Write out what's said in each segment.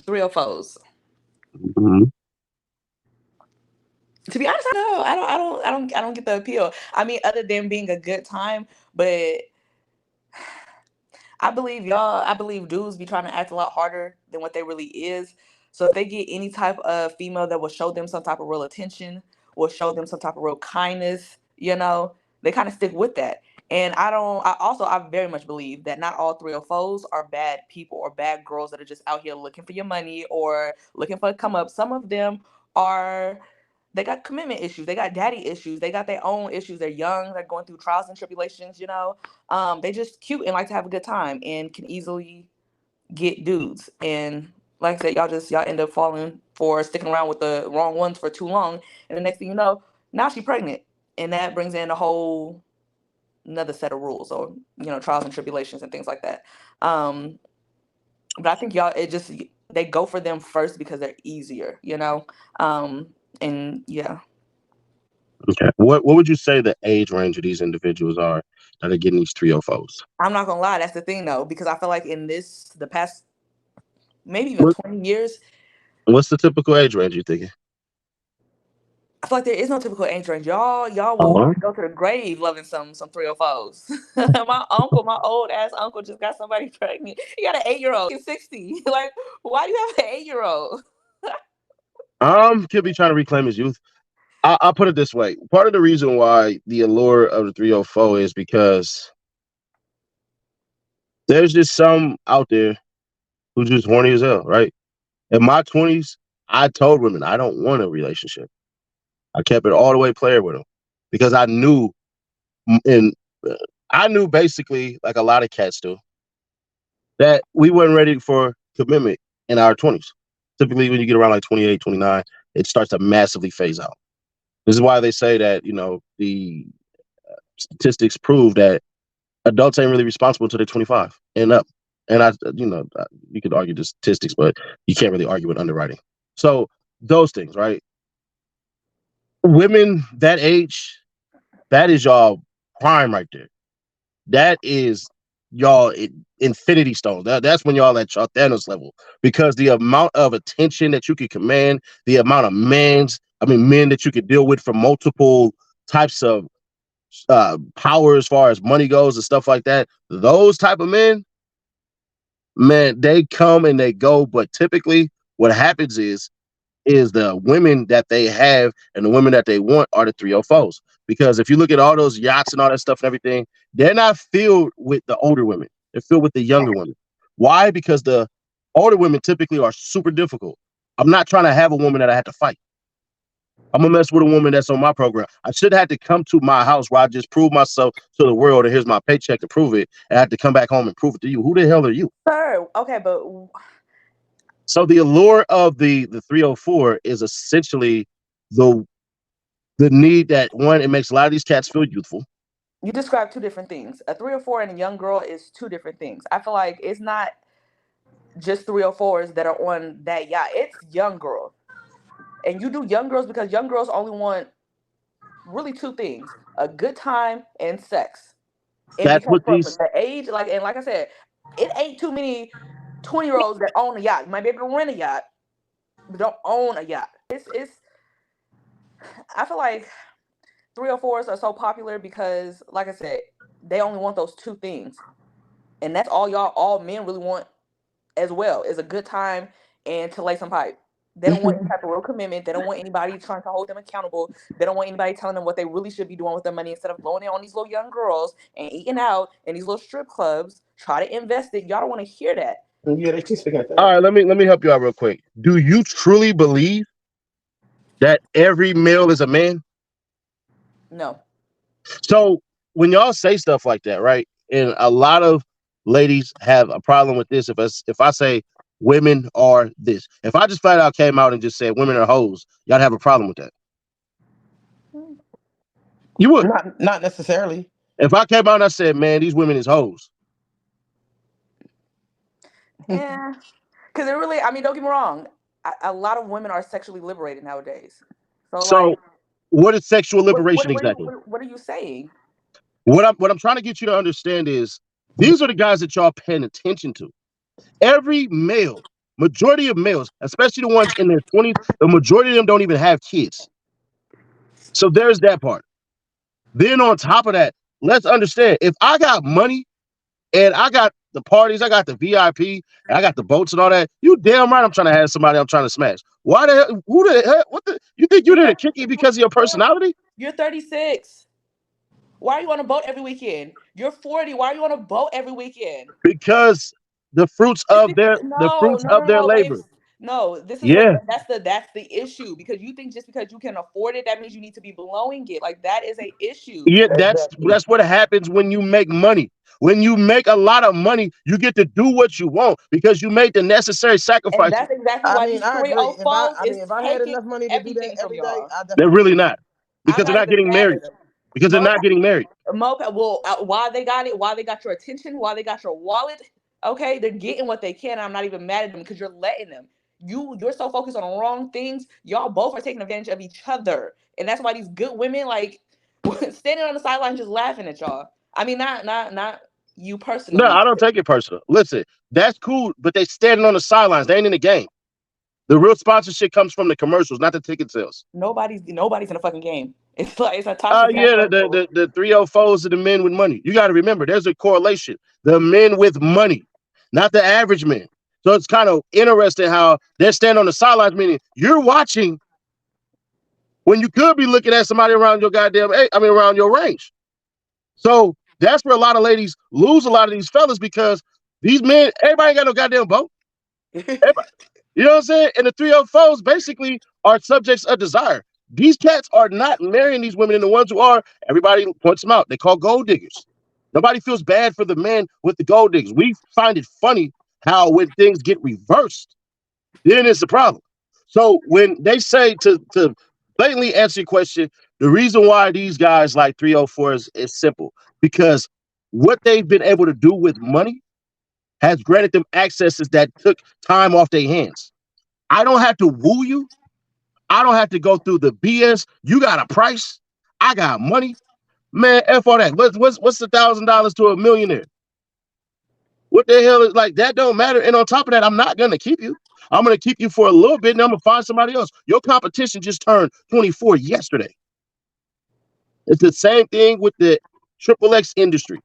304s. Mhm. To be honest, no, I don't get the appeal. I mean, other than being a good time, but I believe dudes be trying to act a lot harder than what they really is. So if they get any type of female that will show them some type of real attention, will show them some type of real kindness, they kind of stick with that. And I very much believe that not all 304s are bad people or bad girls that are just out here looking for your money or looking for a come up. Some of them are they got commitment issues, they got daddy issues, they got their own issues. They're young, they're going through trials and tribulations. They just cute and like to have a good time and can easily get dudes. And like I said, y'all end up falling for sticking around with the wrong ones for too long. And the next thing you know, now she's pregnant. And that brings in a whole another set of rules or, trials and tribulations and things like that. Um, but I think they go for them first because they're easier. Um, and yeah. Okay. What would you say the age range of these individuals are that are getting these 304s? I'm not gonna lie, that's the thing though, because I feel like the past maybe even What 20 years, what's the typical age range you thinking? I feel like there is no typical age range. Y'all will Oh. go to the grave loving some 304s. My old ass uncle just got somebody pregnant. He got an 8-year-old. He's 60. Like, why do you have an 8-year-old? Could be trying to reclaim his youth. I'll put it this way. Part of the reason why the allure of the 304 is because there's just some out there who's just horny as hell, right? In my 20s, I told women I don't want a relationship. I kept it all the way player with them because and uh, I knew basically, like a lot of cats do, that we weren't ready for commitment in our 20s. Typically, when you get around like 28, 29, it starts to massively phase out. This is why they say that, the statistics prove that adults ain't really responsible until they're 25 and up. And you could argue the statistics, but you can't really argue with underwriting. So those things, right? Women that age, that is y'all prime right there. That is y'all infinity stones. That's when y'all at y'all Thanos level because the amount of attention that you can command, the amount of men that you could deal with from multiple types of power as far as money goes and stuff like that. Those type of men, man, they come and they go. But typically, what happens is the women that they have and the women that they want are the 304s. Because if you look at all those yachts and all that stuff and everything, they're not filled with the older women. They're filled with the younger women. Why? Because the older women typically are super difficult. I'm not trying to have a woman that I have to fight. I'm gonna mess with a woman that's on my program. I should have to come to my house where I just prove myself to the world, and here's my paycheck to prove it. And I have to come back home and prove it to you. Who the hell are you? Sir, okay, but So the allure of the 304 is essentially the the need that one, it makes a lot of these cats feel youthful. you described two different things. A 304 and a young girl is two different things. I feel like it's not just 304s that are on that yacht. It's young girls. And you do young girls because young girls only want really two things: a good time and sex. And That's because what from these the age, like I said, it ain't too many 20-year-olds that own a yacht. You might be able to rent a yacht, but don't own a yacht. It's I feel like 304s are so popular because, like I said, they only want those two things. And that's all men really want as well, is a good time and to lay some pipe. They don't want any type of real commitment. They don't want anybody trying to hold them accountable. They don't want anybody telling them what they really should be doing with their money instead of blowing it on these little young girls and eating out in these little strip clubs. Try to invest it. Y'all don't want to hear that. Yeah, they keep speaking like all that. right, let me help you out real quick. Do you truly believe that every male is a man? No. So when y'all say stuff like that, right? And a lot of ladies have a problem with this. If I say women are this, if I just flat out came out and just said women are hoes, y'all have a problem with that. You would. Not necessarily. If I came out and I said, man, these women is hoes. Yeah. Because it really, I mean, don't get me wrong. A lot of women are sexually liberated nowadays. So, like, So what is sexual liberation exactly? what are you saying? What I'm trying to get you to understand is these are the guys that y'all paying attention to. Every male majority of males, especially the ones in their 20s, the majority of them don't even have kids. So there's that part. Then on top of that, let's understand, if I got money and I got the parties, I got the VIP, and I got the boats and all that, you damn right I'm trying to have somebody I'm trying to smash. Why the hell? Who the hell? What the? You think you're there to kick it because of your personality? You're 36. Why are you on a boat every weekend? You're 40. Why are you on a boat every weekend? Because the fruits of their labor. Babes. No, this is Yeah. that's the issue, because you think just because you can afford it, that means you need to be blowing it. Like, that is a issue. Yeah, that's what happens when you make money. When you make a lot of money, you get to do what you want because you made the necessary And sacrifices. that's exactly why these I agree. 304s If I had enough money to do that every day, They're really not, because they're not getting married. Because they're not getting married. Well, why they got it, why they got your attention, why they got your wallet, okay, they're getting what they can. I'm not even mad at them because you're letting them. You're so focused on the wrong things. Y'all both are taking advantage of each other, and that's why these good women, like, standing on the sideline just laughing at y'all. I mean, not you personally. No, I don't take it personal. Listen, that's cool, but they standing on the sidelines. They ain't in the game. The real sponsorship comes from the commercials, not the ticket sales. Nobody's in a fucking game. It's like it's a toxic. Yeah, the 304s are the men with money. You got to remember, there's a correlation. The men with money, not the average men. So it's kind of interesting how they're standing on the sidelines, meaning you're watching when you could be looking at somebody around your around your range. So that's where a lot of ladies lose a lot of these fellas, because these men, everybody ain't got no goddamn boat. Everybody, you know what I'm saying? And the 304s basically are subjects of desire. These cats are not marrying these women, and the ones who are, everybody points them out. They call gold diggers. Nobody feels bad for the men with the gold diggers. We find it funny how when things get reversed, then it's a problem. So when they say to blatantly answer your question, the reason why these guys like 304s is simple, because what they've been able to do with money has granted them accesses that took time off their hands. I don't have to woo you. I don't have to go through the BS. You got a price. I got money. Man, F all that. What's $1,000 to a millionaire? What the hell is, like, that don't matter. And on top of that, I'm not gonna keep you. I'm gonna keep you for a little bit, and I'm gonna find somebody else. Your competition just turned 24 yesterday. It's the same thing with the XXX industry.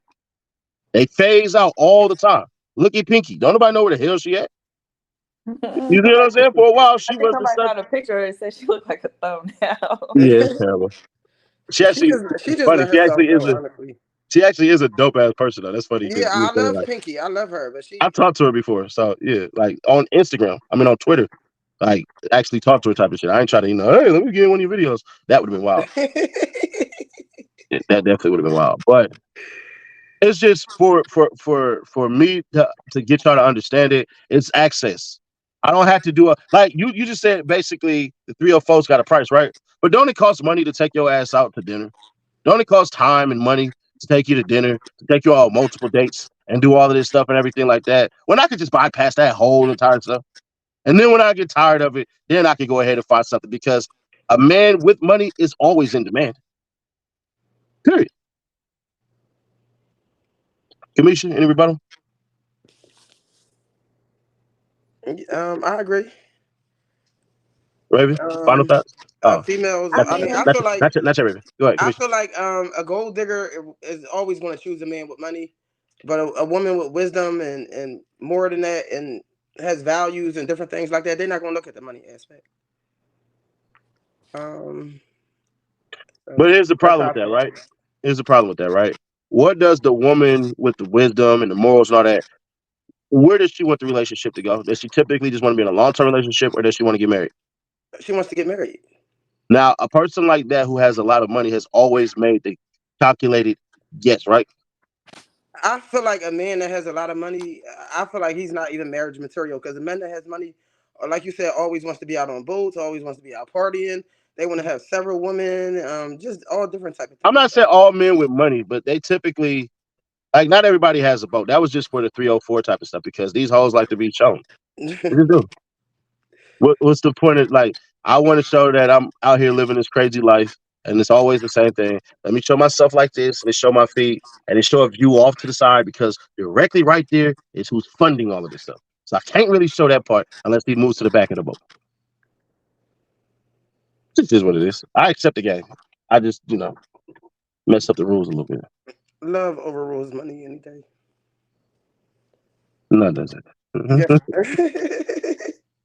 They phase out all the time. Look at Pinky. Don't nobody know where the hell she at. You know what I'm saying? For a while, she was the somebody found a picture and said she looked like a thumbnail. Yeah, it's terrible. She actually funny. She actually is a dope ass person though. That's funny. Yeah, I love Pinky. I love her, but I've talked to her before. So yeah, like on Instagram. I mean on Twitter. Like actually talk to her type of shit. I ain't trying to, hey, let me get in one of your videos. That would have been wild. That definitely would have been wild. But it's just for me to get y'all to understand it. It's access. I don't have to do like you just said. Basically, the 304's got a price, right? But don't it cost money to take your ass out to dinner? Don't it cost time and money to take you to dinner, to take you on multiple dates and do all of this stuff and everything like that, when I could just bypass that whole entire stuff? And then when I get tired of it, then I can go ahead and find something, because a man with money is always in demand. Period. Kamisha, any rebuttal? I agree. Raven, final thoughts? Females. I feel like not yet, Raven. Go ahead. Kamisha. I feel like a gold digger is always going to choose a man with money, but a woman with wisdom and more than that, and has values and different things like that, they're not going to look at the money aspect. But here's the problem with that, right? Here's the problem with that, right? What does the woman with the wisdom and the morals and all that, where does she want the relationship to go? Does she typically just want to be in a long-term relationship, or does she want to get married? She wants to get married. Now, a person like that who has a lot of money has always made the calculated yes, right? I feel like a man that has a lot of money, I feel like he's not even marriage material, because a man that has money, or like you said, always wants to be out on boats, always wants to be out partying. They want to have several women, just all different type of things. I'm not saying all men with money, but they typically, like, not everybody has a boat. That was just for the 304 type of stuff, because these hoes like to be shown. They do. What's the point of, like, I want to show that I'm out here living this crazy life, and it's always the same thing. Let me show myself like this, and show my feet, and show a view off to the side, because directly right there is who's funding all of this stuff. So I can't really show that part unless he moves to the back of the boat. This is what it is. I accept the game. I just, mess up the rules a little bit. Love overrules money any day. No, it doesn't. Yes.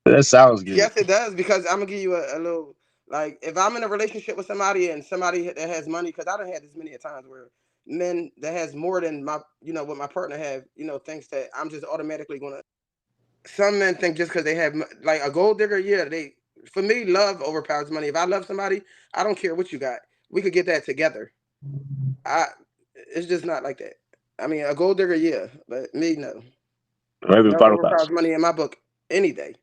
That sounds good. Yes, it does, because I'm gonna give you a little, like, if I'm in a relationship with somebody and somebody that has money, because I done had this many a times where men that has more than my, what my partner have, thinks that I'm just automatically gonna. Some men think just because they have like a gold digger, yeah, for me, love overpowers money. If I love somebody, I don't care what you got. We could get that together. It's just not like that. I mean, a gold digger, yeah, but me, no. Maybe Love final thoughts. overpowers money in my book any day.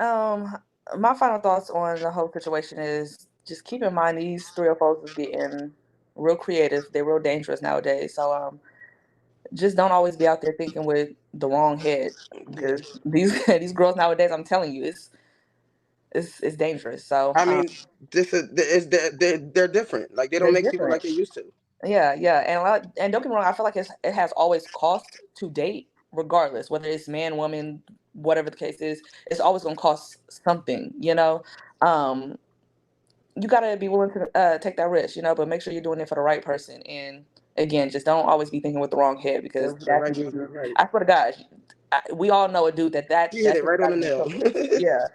My final thoughts on the whole situation is just keep in mind these 304s is getting real creative. They're real dangerous nowadays. So just don't always be out there thinking with the wrong head, because these girls nowadays, I'm telling you, it's dangerous. So I mean, this is they're different. Like, they don't they're make people like different. they used to. Yeah, and don't get me wrong, I feel like it has always cost to date, regardless whether it's man, woman, whatever the case is. It's always gonna cost something, You gotta be willing to take that risk, But make sure you're doing it for the right person. And again, just don't always be thinking with the wrong head, because The that right can get person, you. right? I swear to God, we all know a dude that You hit it shit right on got the him in nail. trouble. Yeah,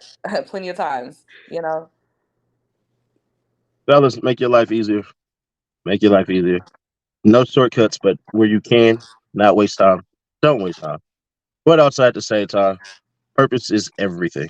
plenty of times, Fellas, make your life easier. Make your life easier. No shortcuts, but where you can, not waste time. Don't waste time. But also at the same time, purpose is everything.